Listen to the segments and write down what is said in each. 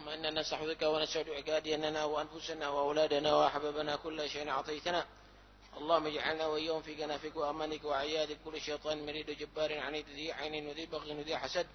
اللهم إنا نستحفظك ونستودعك أدياننا وأنفسنا وأولادنا وأحبابنا كل شيء أعطيتنا. اللهم اجعلنا وإياهم في كنافك وأمانك وعيادك كل شيطان مريد جبار عنيد ذي عين وذي بغي وذي حسد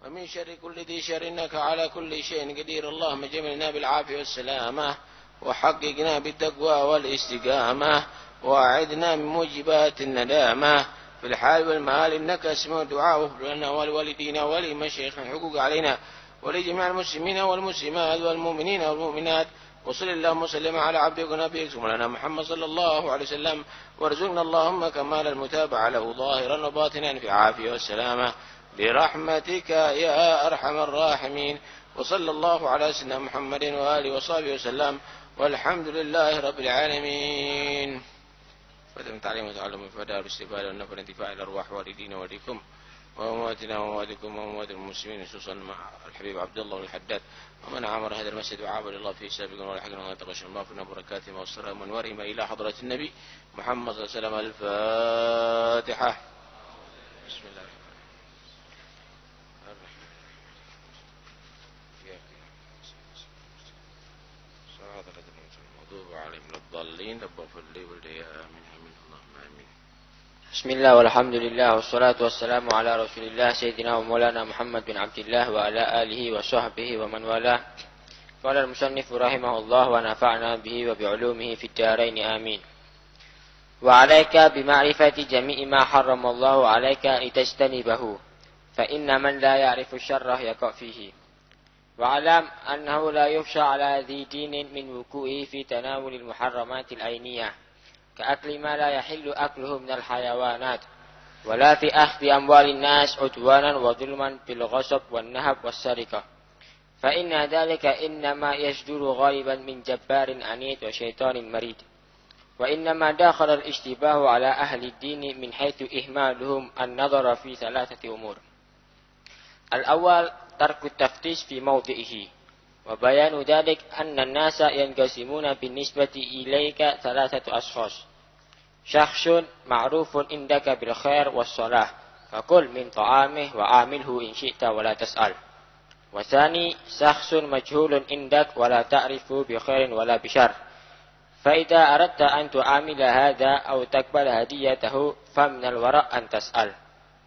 ومن شر كل ذي شر إنك على كل شيء قدير. اللهم جملنا بالعافية والسلامة وحققنا بالتقوى والاستقامة وأعدنا من موجبات الندامة في الحال والمال إنك اسمع الدعاء واغفر لنا ولوالدينا ولمشايخنا الحقوق علينا ولجميع المسلمين والمسلمات والمؤمنين والمؤمنات. وصل اللهم وسلم على عبدك ونبيك مولانا محمد صلى الله عليه وسلم وارزقنا اللهم كمال المتابعة له ظاهرا وباطنا في عافية والسلامة برحمتك يا أرحم الراحمين. وصلى الله على سيدنا محمد وآله وصحبه وسلم والحمد لله رب العالمين. فتم تعليم وتعلم فدار الاستفادة والنفع والانتفاع الأرواح والدين والديكم وأمواتنا وأمواتكم وأموات المسلمين خصوصا مع الحبيب عبد الله الحداد ومن عمر هذا المسجد وعابد الله فيه سابقا ولحقنا ونتقشر الله فينا بركاتهم والسلام والورهم إلى حضرة النبي محمد صلى الله عليه وسلم. الفاتحة. بسم الله بسم الله والحمد لله والصلاة والسلام على رسول الله سيدنا ومولانا محمد بن عبد الله وعلى آله وصحبه ومن والاه. قال المصنف رحمه الله ونفعنا به وبعلومه في الدارين آمين. وعليك بمعرفة جميع ما حرم الله عليك لتجتنبه فإن من لا يعرف الشر يقع فيه. وعلم أنه لا يخشى على ذي دين من وقوعه في تناول المحرمات العينية كأكل ما لا يحل أكله من الحيوانات ولا في أخذ أموال الناس عدوانا وظلما بالغصب والنهب والسرقة فإن ذلك إنما يصدر غالبا من جبار عنيد وشيطان مريد. وإنما دخل الاشتباه على أهل الدين من حيث إهمالهم النظر في ثلاثة أمور. الأول ترك التفتيش في موضعه وبيان ذلك أن الناس ينقسمون بالنسبة إليك ثلاثة أشخاص: شخص معروف عندك بالخير والصلاح فكل من طعامه وعامله إن شئت ولا تسأل. وثاني شخص مجهول عندك ولا تعرف بخير ولا بشر فإذا أردت أن تعامل هذا أو تقبل هديته فمن الورع أن تسأل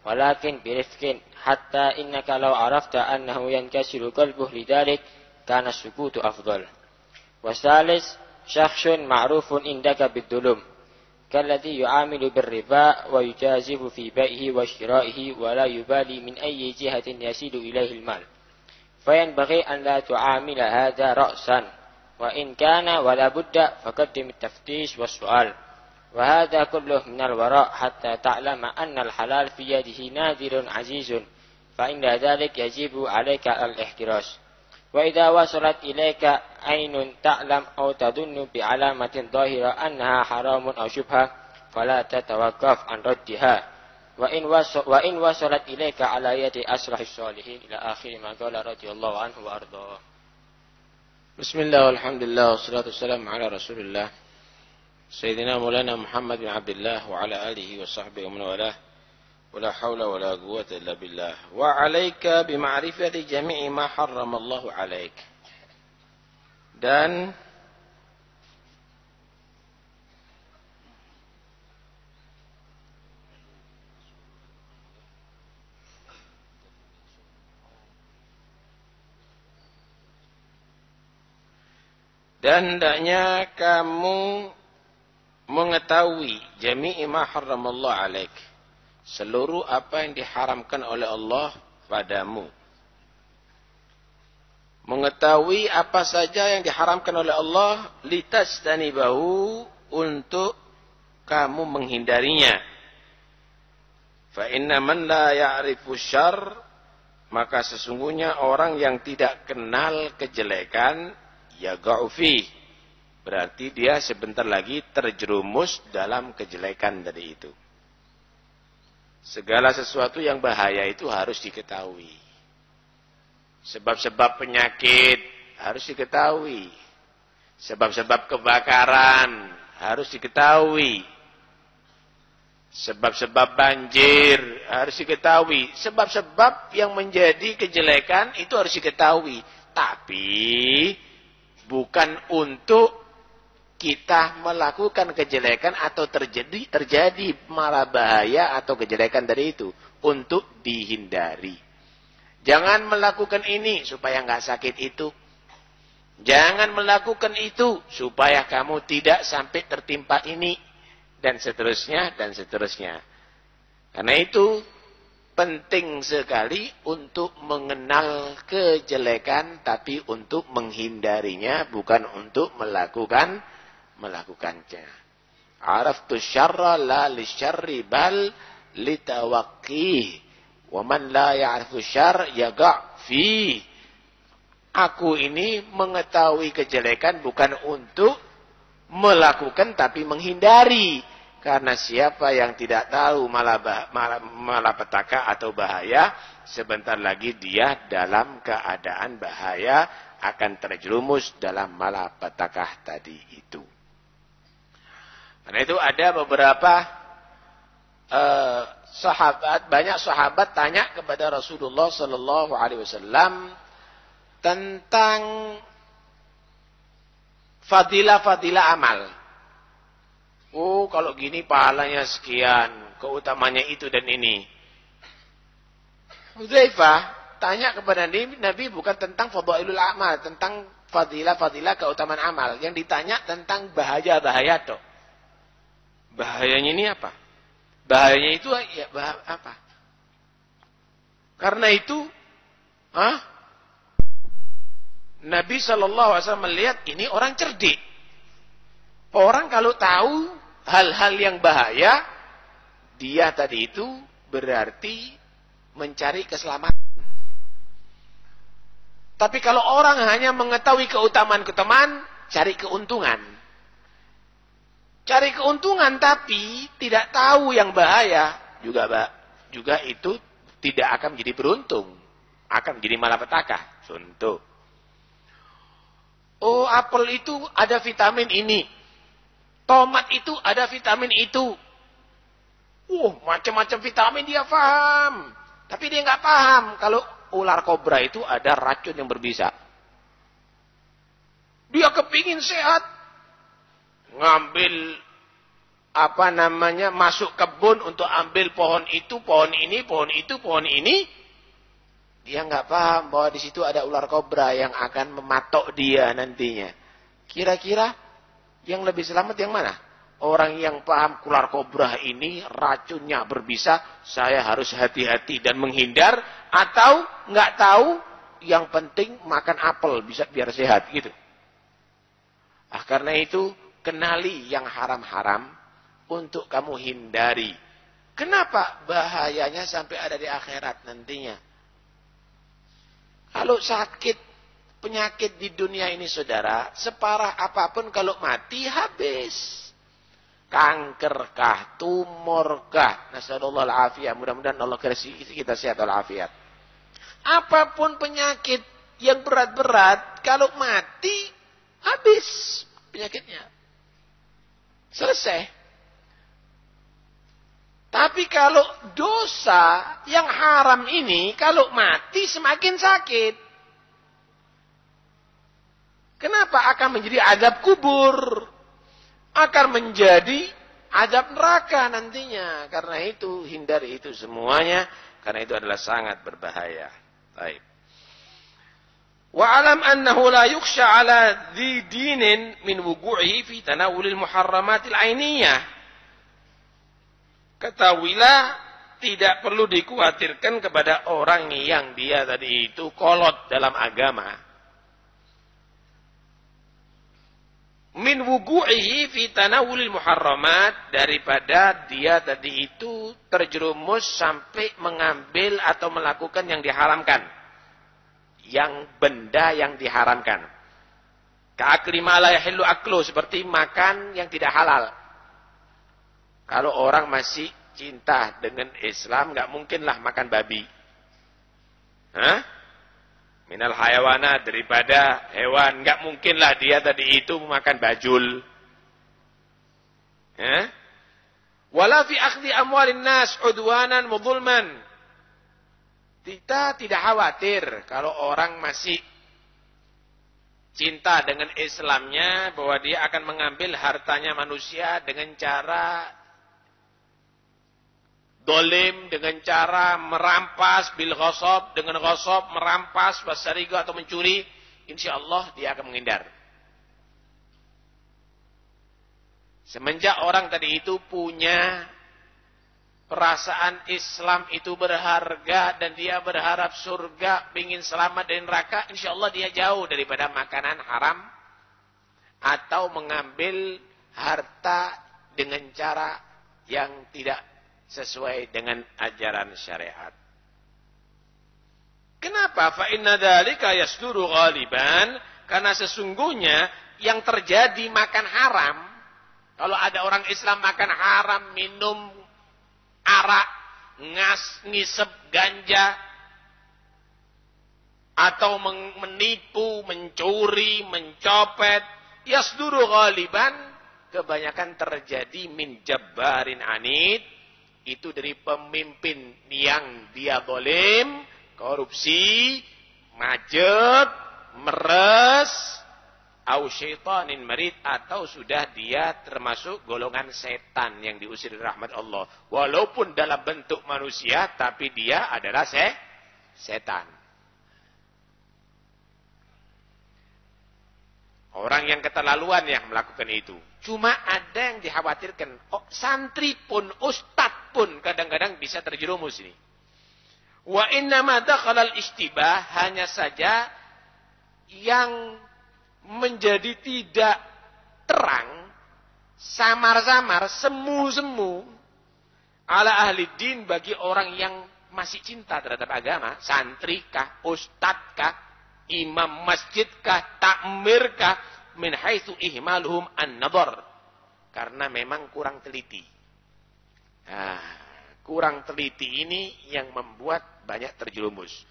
ولكن برفق حتى إنك لو عرفت أنه ينكسر قلبه لذلك كان السكوت أفضل. والثالث شخص معروف عندك بالظلم كالذي يعامل بالربا ويجازف في بيعه وشرائه ولا يبالي من أي جهة يصل إليه المال فينبغي أن لا تعامل هذا رأسا وإن كان ولا بد فقدم التفتيش والسؤال. وهذا كله من الوراء حتى تعلم أن الحلال في يده نادر عزيز فإن ذلك يجب عليك الاحتراس. وإذا وصلت إليك عين تعلم أو تظن بعلامة ظاهرة أنها حرام أو شبهة فلا تتوقف عن ردها وإن وصلت إليك على يد أصلح الصالحين إلى آخر ما قال رضي الله عنه وأرضاه. بسم الله والحمد لله والصلاة والسلام على رسول الله سيدنا مولانا محمد بن عبد الله وعلى آله وصحبه ومن والاه ولا حول ولا قوة إلا بالله. وعليك بمعرفة جميع ما حرم الله عليك. Dan hendaknya kamu mengetahui jami'i ma harramallahu alaik, seluruh apa yang diharamkan oleh Allah padamu. Mengetahui apa saja yang diharamkan oleh Allah litastanibahu, untuk kamu menghindarinya. Fa inna man la ya'rifu syarr, maka sesungguhnya orang yang tidak kenal kejelekan yaqa'u fi, berarti dia sebentar lagi terjerumus dalam kejelekan tadi itu. Segala sesuatu yang bahaya itu harus diketahui. Sebab-sebab penyakit harus diketahui. Sebab-sebab kebakaran harus diketahui. Sebab-sebab banjir harus diketahui. Sebab-sebab yang menjadi kejelekan itu harus diketahui. Tapi bukan untuk kita melakukan kejelekan atau terjadi malah bahaya atau kejelekan dari itu. Untuk dihindari. Jangan melakukan ini supaya nggak sakit itu. Jangan melakukan itu supaya kamu tidak sampai tertimpa ini. Dan seterusnya, dan seterusnya. Karena itu penting sekali untuk mengenal kejelekan, tapi untuk menghindarinya, bukan untuk melakukannya. Araftu syarra la lisyarri bal litawaqqih. Wa man la ya'rifu syarr yaga' fi. Aku ini mengetahui kejelekan bukan untuk melakukan tapi menghindari. Karena siapa yang tidak tahu malapetaka atau bahaya, sebentar lagi dia dalam keadaan bahaya akan terjerumus dalam malapetaka tadi itu. Karena itu ada beberapa banyak sahabat tanya kepada Rasulullah sallallahu alaihi wasallam tentang fadilah-fadilah amal. Oh, kalau gini pahalanya sekian, keutamanya itu dan ini. Hudzaifah tanya kepada Nabi bukan tentang fadailul amal, tentang fadilah-fadilah keutamaan amal. Yang ditanya tentang bahaya-bahaya toh. Bahayanya ini apa? Bahayanya itu ya apa? Karena itu, Nabi SAW melihat ini orang cerdik. Orang kalau tahu hal-hal yang bahaya, dia tadi itu berarti mencari keselamatan. Tapi kalau orang hanya mengetahui keutamaan-keutamaan, cari keuntungan. Cari keuntungan tapi tidak tahu yang bahaya, juga itu tidak akan menjadi beruntung. Akan menjadi malapetaka. Contoh. Oh, apel itu ada vitamin ini. Tomat itu ada vitamin itu. Macam-macam vitamin dia paham. Tapi dia nggak paham kalau ular kobra itu ada racun yang berbisa. Dia kepingin sehat. Ngambil masuk kebun untuk ambil pohon itu, pohon ini, pohon itu, pohon ini. Dia nggak paham bahwa di situ ada ular kobra yang akan mematok dia nantinya. Kira-kira yang lebih selamat yang mana? Orang yang paham ular kobra ini racunnya berbisa, saya harus hati-hati dan menghindar, atau nggak tahu, yang penting makan apel bisa biar sehat gitu. Karena itu kenali yang haram-haram untuk kamu hindari. Kenapa bahayanya sampai ada di akhirat nantinya? Kalau sakit penyakit di dunia ini saudara, separah apapun kalau mati habis. Kankerkah, tumorkah, nasallallahu alafiyah, mudah-mudahan Allah kasih kita sehat walafiat. Apapun penyakit yang berat-berat, kalau mati habis penyakitnya. Selesai. Tapi kalau dosa yang haram ini, kalau mati semakin sakit. Kenapa akan menjadi azab kubur? Akan menjadi azab neraka nantinya. Karena itu, hindari itu semuanya. Karena itu adalah sangat berbahaya. Baik. Wa'alam annahu la yukhsha ala dhi dinin min wugu'ihi fi tanawulil muharramatil ainiyah. Ketahuilah, tidak perlu dikhawatirkan kepada orang yang dia tadi itu kolot dalam agama. Min wugu'ihi fi tanawulil muharramat, daripada dia tadi itu terjerumus sampai mengambil atau melakukan yang diharamkan. Yang benda yang diharamkan. Ka'akli ma la yahillu aklu, seperti makan yang tidak halal. Kalau orang masih cinta dengan Islam, nggak mungkinlah makan babi. Minal hayawana, daripada hewan, nggak mungkinlah dia tadi itu makan bajul. Wala fi akhdhi amwalin nas udwanan mudhulman. Kita tidak khawatir kalau orang masih cinta dengan Islamnya, bahwa dia akan mengambil hartanya manusia dengan cara dolim, dengan cara merampas, bil ghasab, dengan ghasab, merampas, wasariga atau mencuri, insyaallah dia akan menghindar. Semenjak orang tadi itu punya perasaan Islam itu berharga dan dia berharap surga, ingin selamat dari neraka, insyaallah dia jauh daripada makanan haram atau mengambil harta dengan cara yang tidak sesuai dengan ajaran syariat. Kenapa? Fa inna dzalika yasduru ghaliban, karena sesungguhnya yang terjadi makan haram. Kalau ada orang Islam makan haram, minum arak, ngisep ganja, atau menipu, mencuri, mencopet, yasduru ghaliban, kebanyakan terjadi min jabbarin anid, itu dari pemimpin yang dia zalim, korupsi, majet, meres, au syaitanin marid, atau sudah dia termasuk golongan setan yang diusir dari rahmat Allah. Walaupun dalam bentuk manusia, tapi dia adalah setan. Orang yang keterlaluan yang melakukan itu. Cuma ada yang dikhawatirkan. Oh, santri pun, ustadz pun kadang-kadang bisa terjerumus ini. Wa innama dakhalal istibah, hanya saja yang menjadi tidak terang, samar-samar, semu-semu ala ahli din, bagi orang yang masih cinta terhadap agama, santri kah, ustadz kah, imam masjid kah, takmir kah, min haitsu ihmaluhum an-nadhar, karena memang kurang teliti. Nah, kurang teliti ini yang membuat banyak terjerumus.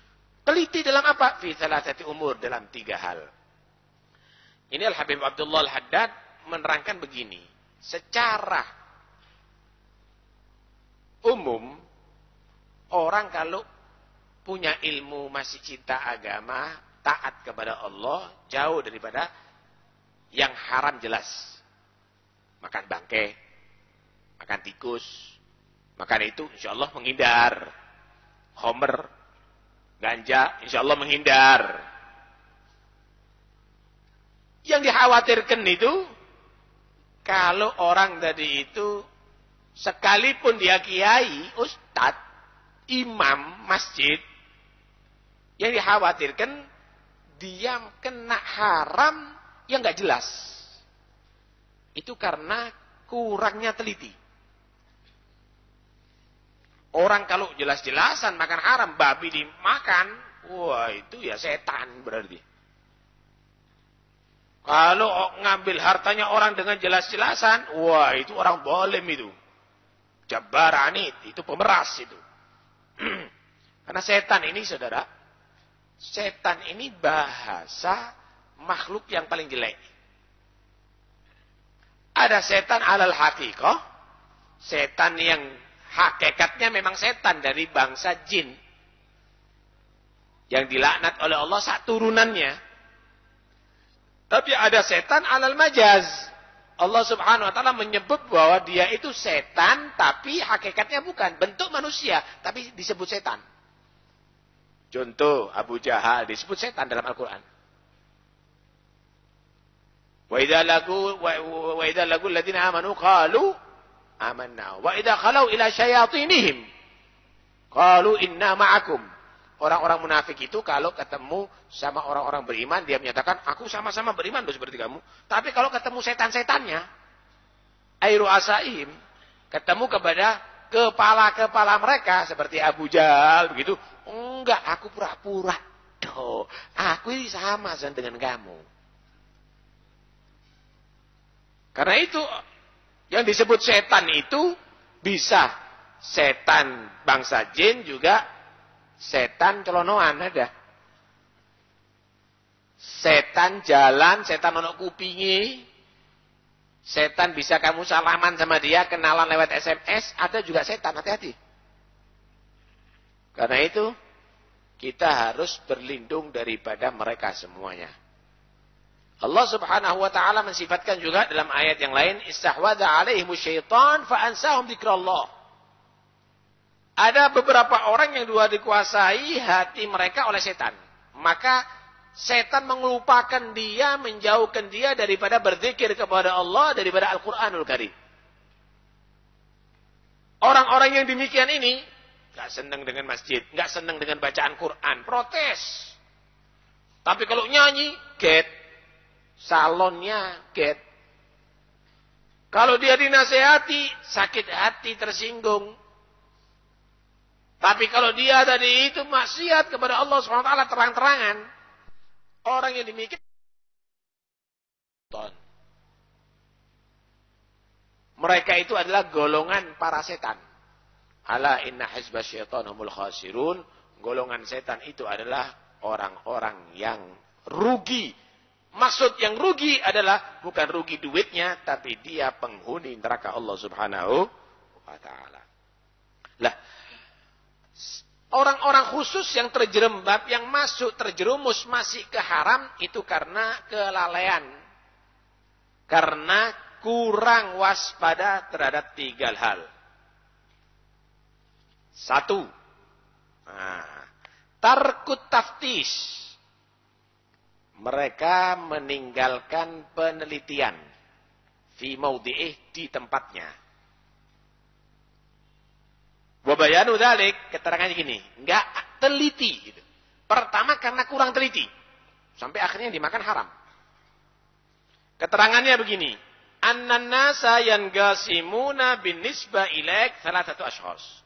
Teliti dalam apa? Fi thalathati umur, dalam 3 hal. Ini Al-Habib Abdullah Al-Haddad menerangkan begini. Secara umum, orang kalau punya ilmu, masih cinta agama, taat kepada Allah, jauh daripada yang haram jelas. Makan bangkai, makan tikus, makan itu insyaallah menghindar. Homer, ganja, insyaallah menghindar. Yang dikhawatirkan itu, kalau orang tadi itu, sekalipun dia kiai, ustadz, imam, masjid, yang dikhawatirkan, dia kena haram yang gak jelas. Itu karena kurangnya teliti. Orang kalau jelas-jelasan makan haram, babi dimakan, wah itu ya setan berarti. Kalau ngambil hartanya orang dengan jelas-jelasan, wah itu orang zalim itu. Jabbar anid, itu pemeras itu. Karena setan ini, saudara, setan ini bahasa makhluk yang paling jelek. Ada setan alal haqiqah, setan yang hakikatnya memang setan dari bangsa jin, yang dilaknat oleh Allah saat turunannya. Tapi ada setan alal majaz. Allah subhanahu wa ta'ala menyebut bahwa dia itu setan, tapi hakikatnya bukan. Bentuk manusia, tapi disebut setan. Contoh, Abu Jahal disebut setan dalam Al-Quran. Wa idza lagu alladziina aamanu qalu amanna. Wa idza khalau ila syayatinihim qalu inna ma'akum. Orang-orang munafik itu kalau ketemu sama orang-orang beriman, dia menyatakan, aku sama-sama beriman loh seperti kamu. Tapi kalau ketemu setan-setannya, airu asaihim, ketemu kepada kepala-kepala mereka, seperti Abu Jahal, begitu. Enggak, aku pura-pura. Doh, aku ini sama dengan kamu. Karena itu, yang disebut setan itu, bisa setan bangsa jin, juga setan celonoan ada. Setan jalan, setan ono kupingi. Setan bisa kamu salaman sama dia, kenalan lewat SMS, ada juga setan, hati-hati. Karena itu, kita harus berlindung daripada mereka semuanya. Allah Subhanahu wa taala mensifatkan juga dalam ayat yang lain, istahwadha 'alaihimus syaitan fa ansahum dzikrallah. Ada beberapa orang yang dikuasai hati mereka oleh setan. Maka setan melupakan dia, menjauhkan dia daripada berzikir kepada Allah, daripada Al-Qur'anul Karim. Orang-orang yang demikian ini enggak senang dengan masjid, enggak senang dengan bacaan Quran, protes. Tapi kalau nyanyi, get. Salonnya get. Kalau dia dinasehati, sakit hati, tersinggung. Tapi kalau dia tadi itu maksiat kepada Allah SWT terang-terangan, orang yang demikian, mereka itu adalah golongan para setan. Ala inna hizba syaitan humul khasirun. Golongan setan itu adalah orang-orang yang rugi. Maksud yang rugi adalah bukan rugi duitnya, tapi dia penghuni neraka Allah Subhanahu wa taala. Lah, orang-orang khusus yang terjerembab, yang masuk terjerumus masih ke haram itu karena kelalaian. Karena kurang waspada terhadap 3 hal. 1. Tarkut taftish. Mereka meninggalkan penelitian fi maudhi'ih, di tempatnya. Wa bayanu dzalik, keterangannya gini, enggak teliti gitu. Pertama karena kurang teliti. Sampai akhirnya dimakan haram. Keterangannya begini, annan nasa yangasimuna binisba ilaik salasatu ashkhas.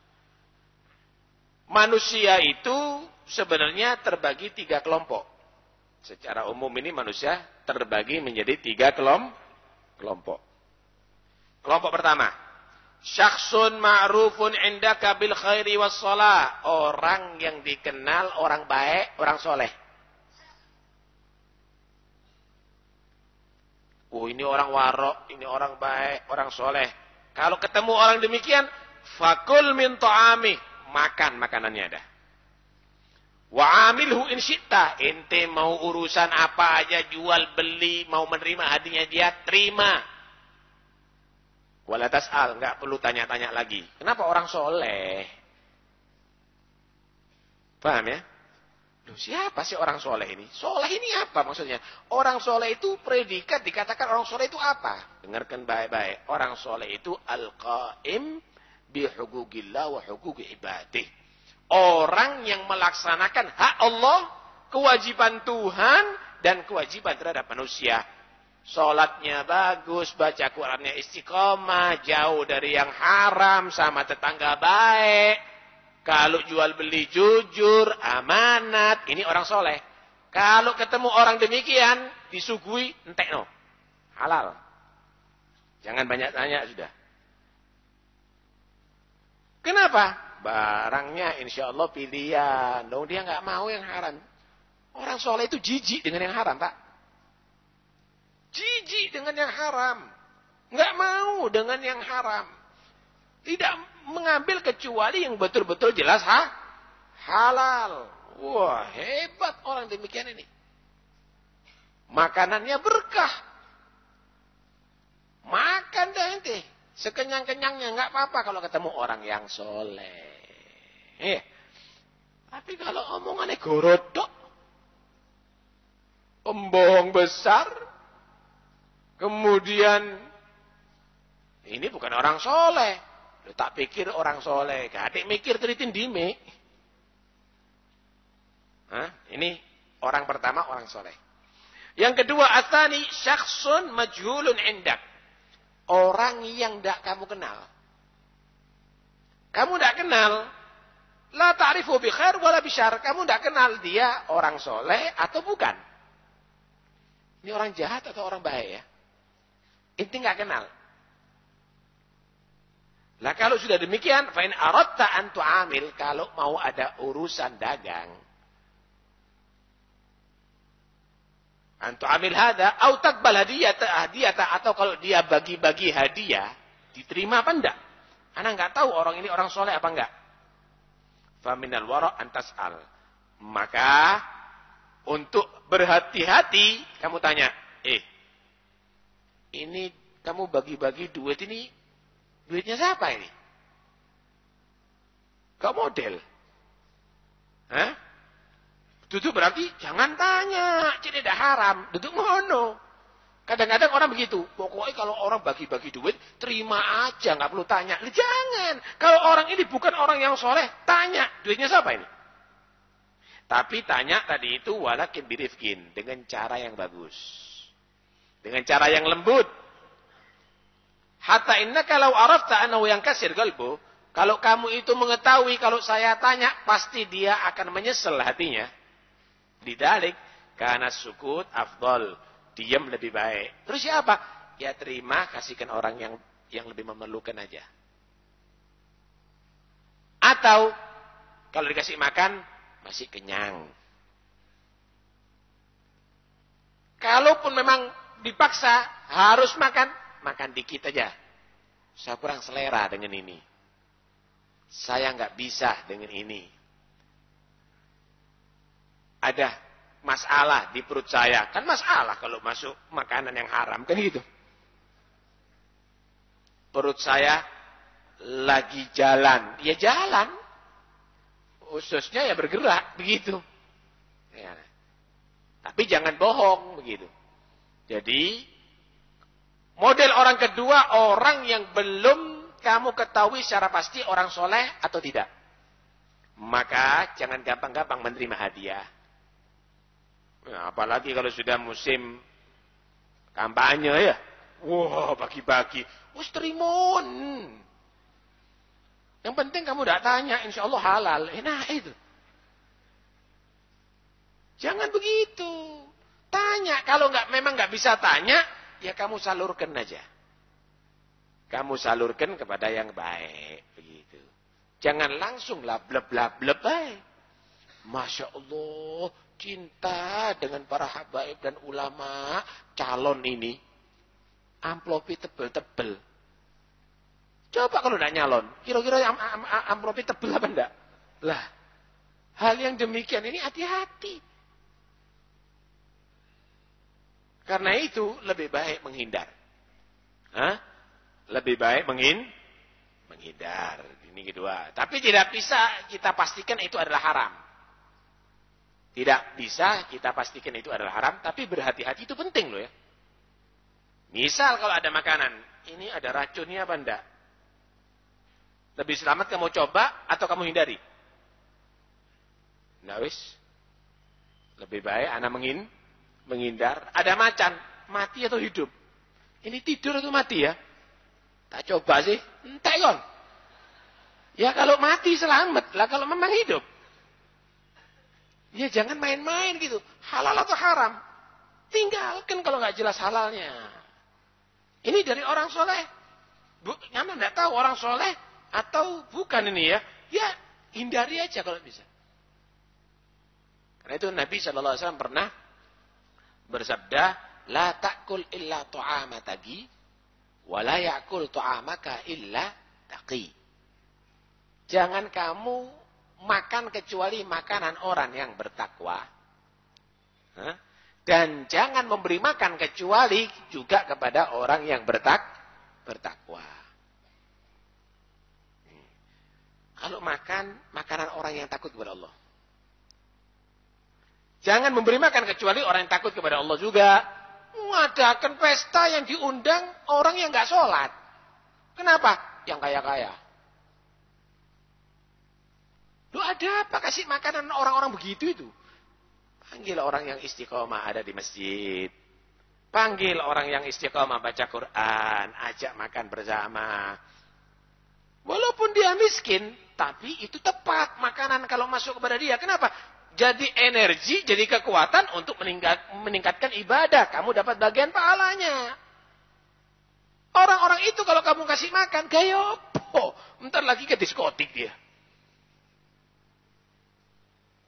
Manusia itu sebenarnya terbagi 3 kelompok. Secara umum ini manusia terbagi menjadi 3 kelompok. Kelompok pertama, syakhsun ma'rufun indaka bil khairi was shalah. Orang yang dikenal orang baik, orang soleh. Oh, ini orang warok, ini orang baik, orang soleh. Kalau ketemu orang demikian, fakul min ta'amih, makan makanannya ada. Wa amilhu in syi'ta, ente mau urusan apa aja, jual beli, mau menerima hadiahnya dia, terima. Wala tas'al, enggak perlu tanya-tanya lagi. Kenapa orang soleh? Paham ya? Loh, siapa sih orang soleh ini? Soleh ini apa maksudnya? Orang soleh itu predikat, dikatakan orang soleh itu apa? Dengarkan baik-baik. Orang soleh itu al-qaim bi hukukillah wa hukuki ibadih. Orang yang melaksanakan hak Allah, kewajiban Tuhan, dan kewajiban terhadap manusia. Sholatnya bagus, baca Qurannya istiqomah, jauh dari yang haram, sama tetangga baik. Kalau jual beli jujur, amanat, ini orang soleh. Kalau ketemu orang demikian, disuguhi, entekno. Halal. Jangan banyak tanya sudah. Kenapa? Barangnya insya Allah pilihan. Dong dia nggak mau yang haram. Orang soleh itu jijik dengan yang haram, Pak. Jijik dengan yang haram. Nggak mau dengan yang haram. Tidak mengambil kecuali yang betul-betul jelas halal. Wah, hebat orang demikian ini. Makanannya berkah. Makan dah ente. Sekenyang-kenyangnya nggak apa-apa kalau ketemu orang yang soleh. Tapi kalau omongannya gorodok, pembohong besar, kemudian ini bukan orang soleh. Tak pikir orang soleh, kadek mikir teritin dime. Ini orang pertama orang soleh. Yang kedua, asani syakhsun majhulun indak. Orang yang tidak kamu kenal. Kamu tidak kenal. La ta'rifu bi khair wala bi syarr. Kamu tidak kenal dia orang soleh atau bukan. Ini orang jahat atau orang baik ya. Inti nggak kenal. Lah kalau sudah demikian, fa in aradta an tu'amil, kalau mau ada urusan dagang, an tu'amil hada au taqbal hadiyata, atau kalau dia bagi-bagi hadiah, diterima apa enggak? Ana enggak tahu orang ini orang soleh apa enggak. Fa minal wara' an tas'al. Maka untuk berhati-hati kamu tanya, ini kamu bagi-bagi duit ini, duitnya siapa ini? Kau model? Hah? Itu berarti jangan tanya, jadi tidak haram. Itu ngono. Kadang-kadang orang begitu. Pokoknya kalau orang bagi-bagi duit, terima aja, nggak perlu tanya. Jangan. Kalau orang ini bukan orang yang soleh, tanya. Duitnya siapa ini? Tapi tanya tadi itu walakin birifkin. Dengan cara yang bagus. Dengan cara yang lembut. Hatta inna kalau arafta anahu yang kasir galbu. Kalau kamu itu mengetahui, kalau saya tanya, pasti dia akan menyesal hatinya. Lidalik, karena sukut afdol. Diam lebih baik. Terus siapa? Ya terima, kasihkan orang yang lebih memerlukan aja. Atau kalau dikasih makan masih kenyang. Kalaupun memang dipaksa harus makan, makan dikit aja. Saya kurang selera dengan ini. Saya nggak bisa dengan ini. Ada masalah di perut saya. Kan masalah kalau masuk makanan yang haram. Kan gitu. Perut saya lagi jalan. Ya jalan. Ususnya ya bergerak. Begitu. Ya. Tapi jangan bohong. Begitu. Jadi, model orang kedua, orang yang belum kamu ketahui secara pasti orang soleh atau tidak. Maka jangan gampang-gampang menerima hadiah. Nah, apalagi kalau sudah musim kampanye ya. Wah, bagi-bagi. Wah, terimun. Yang penting kamu tidak tanya, insya Allah halal. Nah, itu. Jangan begitu. Tanya. Kalau memang nggak bisa tanya, ya kamu salurkan aja. Kamu salurkan kepada yang baik. Begitu. Jangan langsung bleb-bleb baik. Masya Allah, cinta dengan para habaib dan ulama, calon ini, amplopi tebel-tebel. Coba kalau tidak nyalon, kira-kira amplopi tebel apa enggak? Lah, hal yang demikian ini hati-hati. Karena itu lebih baik menghindar. Hah? Lebih baik menghindar. Ini kedua. Tapi tidak bisa kita pastikan itu adalah haram. Tidak bisa kita pastikan itu adalah haram, tapi berhati-hati itu penting loh ya. Misal kalau ada makanan, ini ada racunnya apa enggak? Lebih selamat kamu coba atau kamu hindari? Nah wis. Lebih baik anak menghindar. Ada macan, mati atau hidup? Ini tidur atau mati ya? Tak coba sih, entek kon. Ya kalau mati selamat, lah kalau memang hidup. Ya jangan main-main gitu. Halal atau haram. Tinggalkan kalau nggak jelas halalnya. Ini dari orang soleh. Anda nggak tahu orang soleh atau bukan ini ya. Ya hindari aja kalau bisa. Karena itu Nabi SAW pernah bersabda, La ta'kul illa tu'amatagi, wa la ya'kul tu'amaka illa taqi. Jangan kamu makan kecuali makanan orang yang bertakwa. Dan jangan memberi makan kecuali juga kepada orang yang bertakwa. Kalau makan, makanan orang yang takut kepada Allah. Jangan memberi makan kecuali orang yang takut kepada Allah juga. Mengadakan pesta yang diundang orang yang nggak sholat. Kenapa? Yang kaya-kaya. Lu ada apa kasih makanan orang-orang begitu itu? Panggil orang yang istiqomah ada di masjid. Panggil orang yang istiqomah baca Quran. Ajak makan bersama. Walaupun dia miskin, tapi itu tepat makanan kalau masuk kepada dia. Kenapa? Jadi energi, jadi kekuatan untuk meningkatkan ibadah. Kamu dapat bagian pahalanya. Orang-orang itu kalau kamu kasih makan, gaya opo. Bentar lagi ke diskotik dia.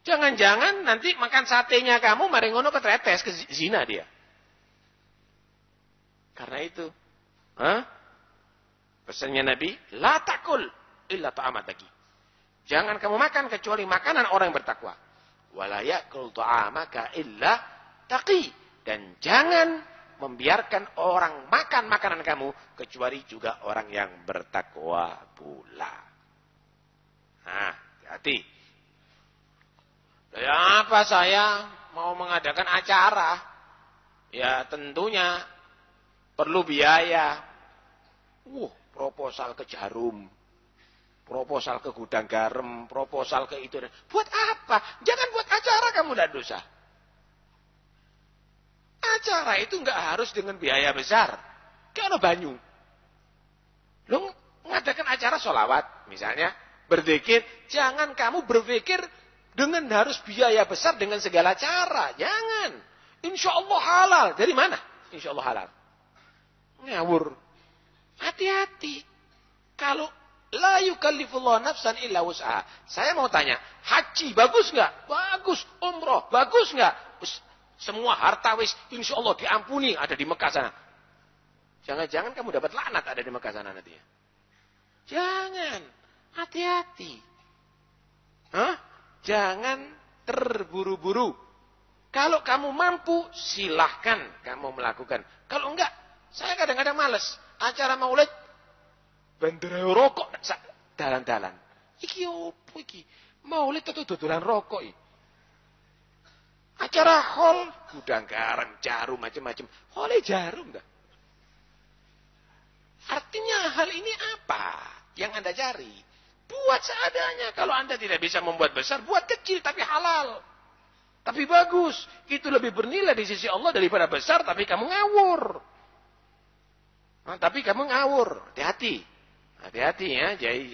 Jangan-jangan nanti makan satenya kamu, mari ngono ketretes, ke zina dia. Karena itu, pesannya Nabi, la takul illa ta'amataki. Jangan kamu makan kecuali makanan orang yang bertakwa. Wala yakul ta'amaka illa taqi. Dan jangan membiarkan orang makan makanan kamu, kecuali juga orang yang bertakwa pula. Nah, hati-hati. Ya, apa saya mau mengadakan acara? Ya tentunya perlu biaya. Proposal ke Jarum, proposal ke gudang garam, proposal ke itu. Buat apa? Jangan buat acara kamu, tidak dosa. Acara itu nggak harus dengan biaya besar. Kayak banyu. Lo ngadakan acara sholawat, misalnya, berzikir, jangan kamu berpikir dengan harus biaya besar dengan segala cara. Jangan. Insya Allah halal. Dari mana? Insya Allah halal. Ngawur. Hati-hati. Kalau la yukallifullah nafsan illa wus'aha. Saya mau tanya, haji bagus nggak? Bagus. Umroh bagus nggak? Semua harta wis insya Allah diampuni ada di Mekah sana. Jangan-jangan kamu dapat laknat ada di Mekah sana nanti. Jangan. Hati-hati. Jangan terburu-buru. Kalau kamu mampu, silahkan kamu melakukan. Kalau enggak, saya kadang-kadang malas. Acara maulid, bandera rokok, dalan-dalan. Iki opo iki? Maulid itu dodolan rokok iki. Acara hall, gudang garam, jarum, macam-macam. Hole jarum dah. Artinya hal ini apa yang Anda cari? Buat seadanya. Kalau Anda tidak bisa membuat besar, buat kecil tapi halal. Tapi bagus. Itu lebih bernilai di sisi Allah daripada besar tapi kamu ngawur. Tapi kamu ngawur. Hati-hati. Hati-hati ya. Jadi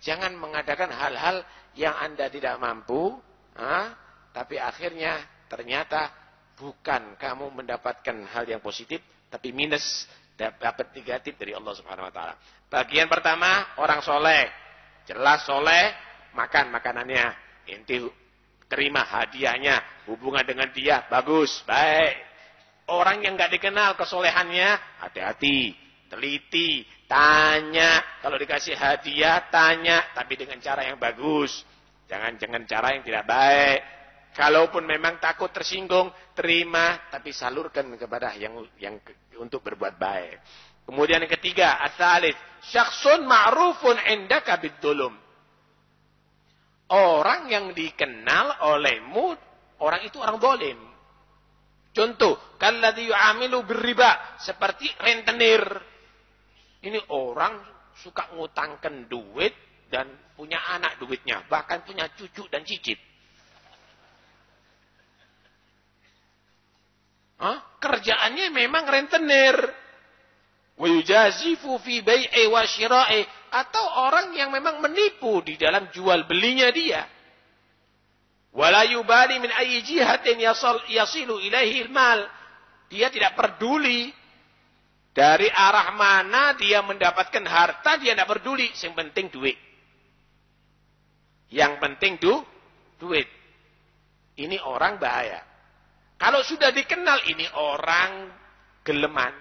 jangan mengadakan hal-hal yang Anda tidak mampu. Tapi akhirnya ternyata bukan kamu mendapatkan hal yang positif, tapi minus, dapat negatif dari Allah Subhanahu Wa Taala. Bagian pertama, orang soleh, jelas soleh, makan makanannya, inti terima hadiahnya, hubungan dengan dia bagus, baik. Orang yang nggak dikenal kesolehannya, hati-hati, teliti, tanya. Kalau dikasih hadiah, tanya, tapi dengan cara yang bagus, jangan cara yang tidak baik. Kalaupun memang takut tersinggung, terima, tapi salurkan kepada yang untuk berbuat baik. Kemudian yang ketiga, ats-tsalits, syakhsun ma'rufun 'indaka bid-dzulm. Orang yang dikenal olehmu, orang itu orang zalim. Contoh, kalladzi yu'amilu birriba, seperti rentenir. Ini orang suka ngutangkan duit dan punya anak duitnya, bahkan punya cucu dan cicit. Kerjaannya memang rentenir. Wa yujazifu fi bai'i wa syira'i, atau orang yang memang menipu di dalam jual belinya dia. Wala yubali min ayyi jihatin yasilu ilaihi al-mal. Dia tidak peduli dari arah mana dia mendapatkan harta, dia tidak peduli, yang penting duit. Yang penting duit. Ini orang bahaya. Kalau sudah dikenal ini orang geleman,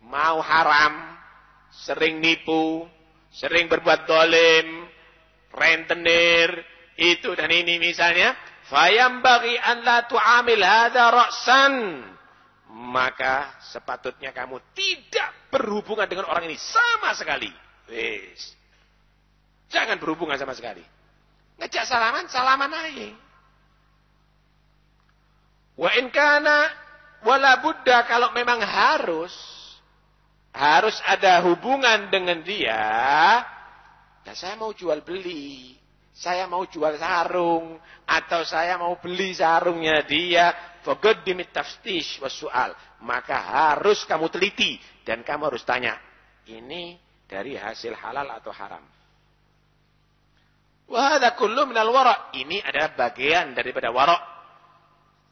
mau haram, sering nipu, sering berbuat dolim, rentenir, itu dan ini misalnya, fayambaghi an la tu'amil hadza ra'san, maka sepatutnya kamu tidak berhubungan dengan orang ini sama sekali. Wis. Jangan berhubungan sama sekali. Ngejak salaman aja. Wa in kana wala budda, kalau memang harus ada hubungan dengan dia. Ya saya mau jual beli, saya mau jual sarung, atau saya mau beli sarungnya dia, faqaddimit taftish was-su'al, maka harus kamu teliti dan kamu harus tanya, ini dari hasil halal atau haram. Wa hadza kullu minal wara', ini adalah bagian daripada wara'.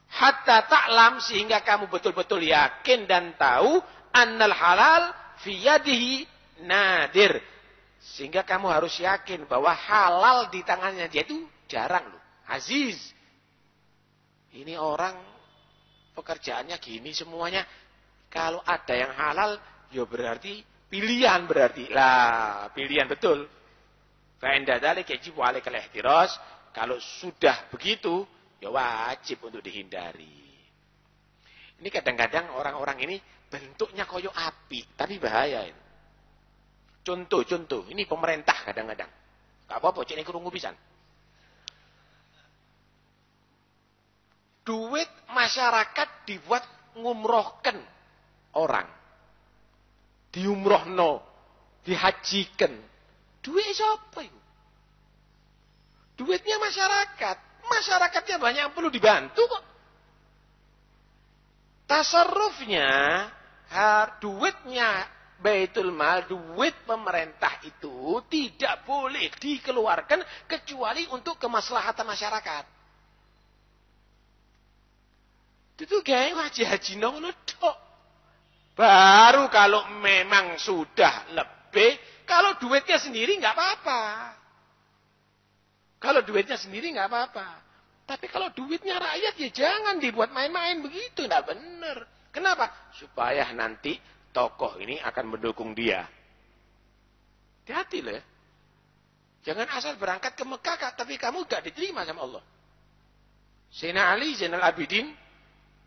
Hatta ta'lam, sehingga kamu betul-betul yakin dan tahu annal halal fi yadihi nadir. Sehingga kamu harus yakin bahwa halal di tangannya dia itu jarang loh. Aziz. Ini orang pekerjaannya gini semuanya. Kalau ada yang halal, ya berarti pilihan berarti. Lah, pilihan betul. Fa inda dzalika yajibu 'alaikal ihtiraz. Kalau sudah begitu, ya wajib untuk dihindari. Ini kadang-kadang orang-orang ini bentuknya koyo api, tapi bahaya ini. Contoh, ini pemerintah kadang-kadang. Gak apa-apa, cek ini kerungu pisan. Duit masyarakat dibuat ngumrohkan orang. Diumrohno, dihajikan. Duit siapa itu? Duitnya masyarakat. Masyarakatnya banyak yang perlu dibantu kok. Tasarrufnya, duitnya Baitul Mal, duit pemerintah itu tidak boleh dikeluarkan kecuali untuk kemaslahatan masyarakat. Itu kayak haji ngono tok. Baru kalau memang sudah lebih, kalau duitnya sendiri nggak apa-apa. Kalau duitnya sendiri nggak apa-apa. Tapi kalau duitnya rakyat ya jangan dibuat main-main begitu, nggak benar. Kenapa? Supaya nanti tokoh ini akan mendukung dia. Hati-hati loh ya. Jangan asal berangkat ke Mekah, tapi kamu gak diterima sama Allah. Sayyidina Ali Zainal Abidin,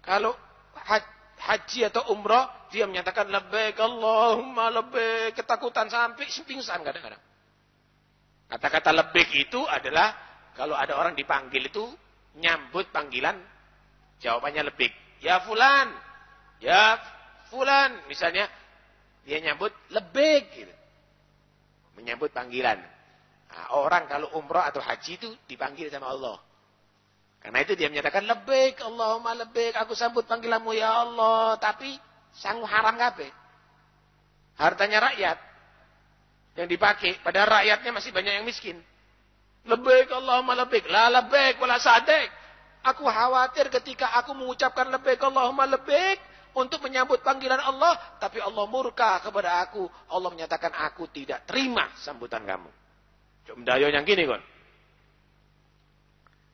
kalau haji atau umrah, dia menyatakan labbaik Allahumma labbaik, ketakutan sampai pingsan kadang-kadang. Kata-kata labbaik itu adalah kalau ada orang dipanggil itu nyambut panggilan, jawabannya labbaik. Ya fulan, ya fulan, misalnya dia nyambut labbaik gitu. Menyambut panggilan. Nah, orang kalau umrah atau haji itu dipanggil sama Allah. Karena itu dia menyatakan labbaik Allahumma labbaik, aku sambut panggilanmu ya Allah, tapi sangu haram kabeh. Hartanya rakyat yang dipakai, padahal rakyatnya masih banyak yang miskin. Labbaik Allahumma labbaik, la labbaik wala sa'daik. Aku khawatir ketika aku mengucapkan labbaik Allahumma labbaik untuk menyambut panggilan Allah, tapi Allah murka kepada aku. Allah menyatakan aku tidak terima sambutan kamu. Cuma dayo yang gini kon.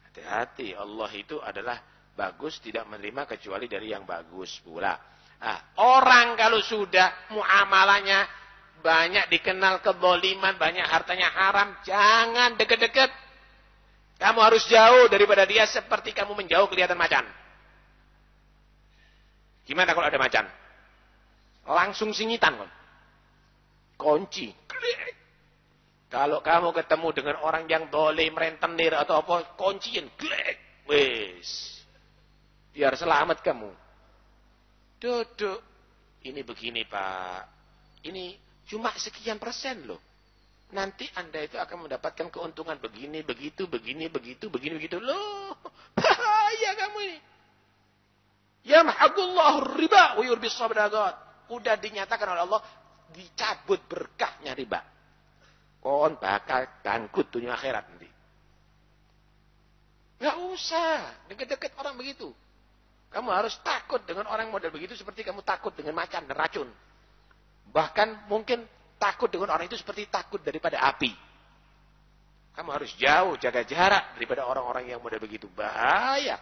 Hati-hati, Allah itu adalah bagus, tidak menerima kecuali dari yang bagus pula. Nah, orang kalau sudah muamalahnya banyak dikenal kezaliman, banyak hartanya haram, jangan deket-deket. Kamu harus jauh daripada dia seperti kamu menjauh kelihatan macan. Gimana kalau ada macan? Langsung singitan kon. Kunci. Kalau kamu ketemu dengan orang yang dolim, rentenir atau apa, kunciin, glek, wes, biar selamat kamu. Duduk, ini begini Pak, ini cuma sekian persen loh. Nanti Anda itu akan mendapatkan keuntungan begini, begitu, begini, begitu, begini, begitu. Loh, bahaya kamu ini. Yamhaqullahu riba wa yurbis sadaqat. Udah dinyatakan oleh Allah, dicabut berkahnya riba. Kon bakal bangkrut dunia akhirat nanti. Gak usah deket-deket orang begitu. Kamu harus takut dengan orang model begitu seperti kamu takut dengan macan dan racun. Bahkan mungkin takut dengan orang itu seperti takut daripada api. Kamu harus jauh, jaga jarak daripada orang-orang yang model begitu. Bahaya.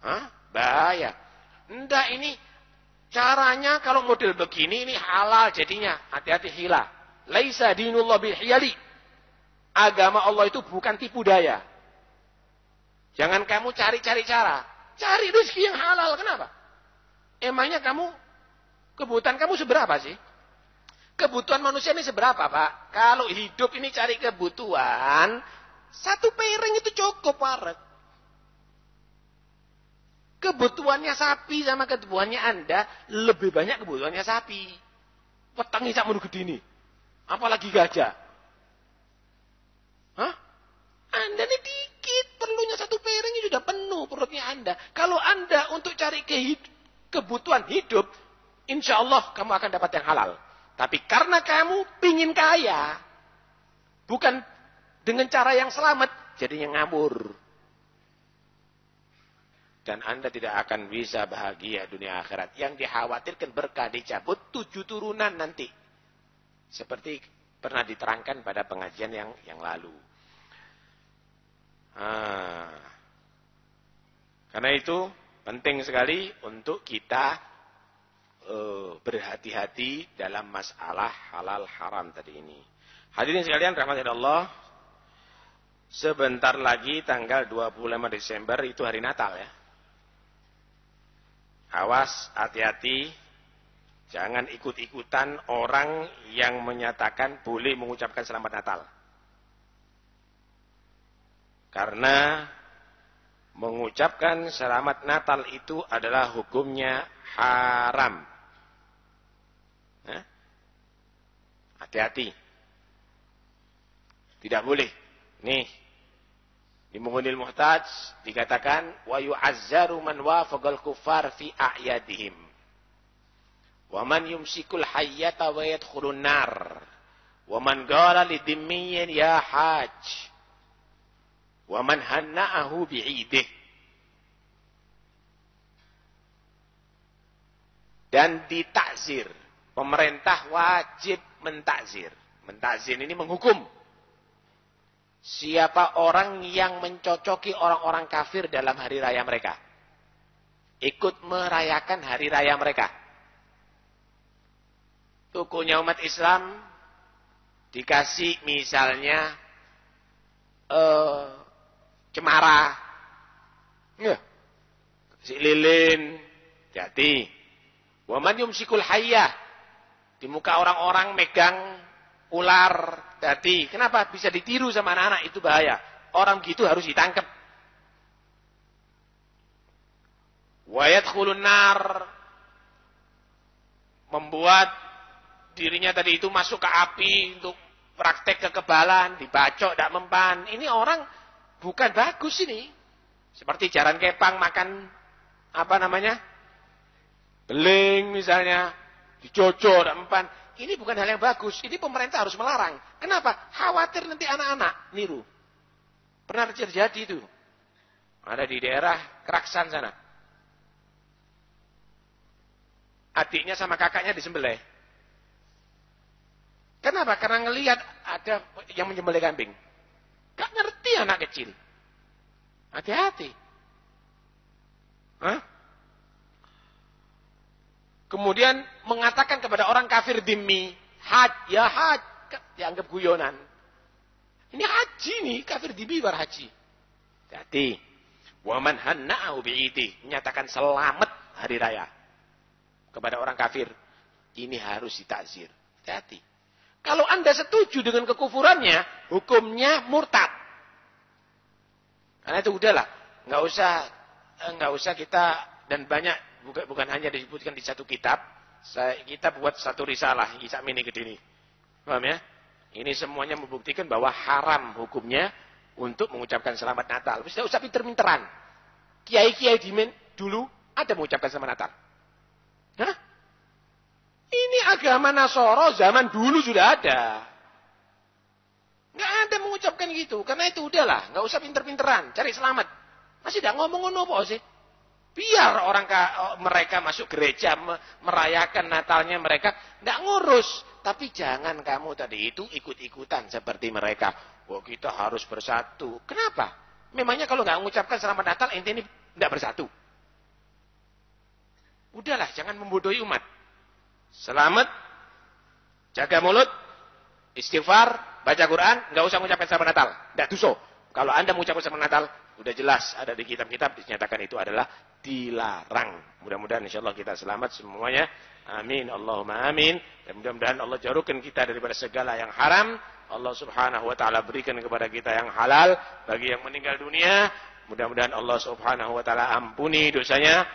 Hah? Bahaya. Enggak, ini caranya kalau model begini ini halal jadinya. Hati-hati hilah. Laisa dinullah bilhiyali. Agama Allah itu bukan tipu daya. Jangan kamu cari-cari cara. Cari rezeki yang halal. Kenapa? Emangnya kebutuhan kamu seberapa sih? Kebutuhan manusia ini seberapa, Pak? Kalau hidup ini cari kebutuhan, satu piring itu cukup, Pak. Kebutuhannya sapi sama kebutuhannya Anda, lebih banyak kebutuhannya sapi. Petangi sak menu gede ini. Apalagi gajah. Hah? Anda ini dikit, perlunya satu piring ini sudah penuh perutnya Anda. Kalau Anda untuk cari kebutuhan hidup, insya Allah kamu akan dapat yang halal. Tapi karena kamu pingin kaya, bukan dengan cara yang selamat, jadinya ngabur. Dan Anda tidak akan bisa bahagia dunia akhirat. Yang dikhawatirkan berkah dicabut 7 turunan nanti. Seperti pernah diterangkan pada pengajian yang lalu. Karena itu penting sekali untuk kita berhati-hati dalam masalah halal haram tadi ini. Hadirin sekalian rahmati Allah, sebentar lagi tanggal 25 Desember itu hari Natal ya. Awas, hati-hati. Jangan ikut-ikutan orang yang menyatakan boleh mengucapkan selamat Natal. Karena mengucapkan selamat Natal itu adalah hukumnya haram. Hati-hati. Tidak boleh. Nih. Di Mughunil Muhtaj dikatakan wa yu'azzaru man wafaqal kuffar fi a'yadihim. Wa man yumsikul hayyata wa yadkhulun nar. Wa man qala lidimmiyin ya hajj. Wa man hanna'ahu bi'idih. Dan ditakzir. Pemerintah wajib mentakzir. Mentakzir ini menghukum. Siapa orang yang mencocoki orang-orang kafir dalam hari raya mereka. Ikut merayakan hari raya mereka. Tokohnya umat Islam dikasih misalnya cemara. Si lilin. Jadi. Waman yumsikul hayyah. Di muka orang-orang megang ular. Jadi, kenapa bisa ditiru sama anak-anak? Itu bahaya. Orang gitu harus ditangkap. Wa yadkhulun nar. Membuat dirinya tadi itu masuk ke api untuk praktek kekebalan, dibacok, tidak mempan. Ini orang bukan bagus ini. Seperti jaran kepang makan apa namanya? Beling misalnya, dicocok, tidak mempan. Ini bukan hal yang bagus. Ini pemerintah harus melarang. Kenapa? Khawatir nanti anak-anak niru. Pernah terjadi itu. Ada di daerah Keraksan sana. Adiknya sama kakaknya disembelih. Kenapa? Karena ngelihat ada yang menyembelih kambing. Gak ngerti anak kecil. Hati-hati. Kemudian mengatakan kepada orang kafir dimmi, haj, ya haj, dianggap guyonan. Ini haji nih, kafir dimmi bar haji. Jadi, waman hanna'u bi'iti, menyatakan selamat hari raya kepada orang kafir. Ini harus ditakzir. Hati-hati. Kalau Anda setuju dengan kekufurannya, hukumnya murtad. Karena itu udahlah, nggak usah kita dan banyak. Bukan hanya disebutkan di satu kitab. Kita buat satu risalah. Isak mini ke sini. Paham ya? Ini semuanya membuktikan bahwa haram hukumnya untuk mengucapkan selamat Natal. Tidak usah pinter-pinteran. Kiai-kiai dulu ada mengucapkan selamat Natal. Hah? Ini agama Nasoro zaman dulu sudah ada. Nggak ada mengucapkan gitu. Karena itu udahlah. Nggak usah pinter-pinteran. Cari selamat. Masih tidak ngomong-ngomong apa sih? Biar mereka masuk gereja, merayakan Natalnya mereka. Tidak ngurus. Tapi jangan kamu tadi itu ikut-ikutan seperti mereka. Oh, kita harus bersatu. Kenapa? Memangnya kalau nggak mengucapkan selamat Natal, ente ini tidak bersatu. Udahlah, jangan membodohi umat. Selamat, jaga mulut, istighfar, baca Quran, nggak usah mengucapkan selamat Natal. Tidak dosa. Kalau Anda mengucapkan selamat Natal, sudah jelas ada di kitab-kitab dinyatakan itu adalah dilarang. Mudah-mudahan insyaallah kita selamat semuanya. Amin. Allahumma amin. Dan mudah-mudahan Allah jauhkan kita daripada segala yang haram. Allah Subhanahu wa taala berikan kepada kita yang halal bagi yang meninggal dunia. Mudah-mudahan Allah Subhanahu wa taala ampuni dosanya.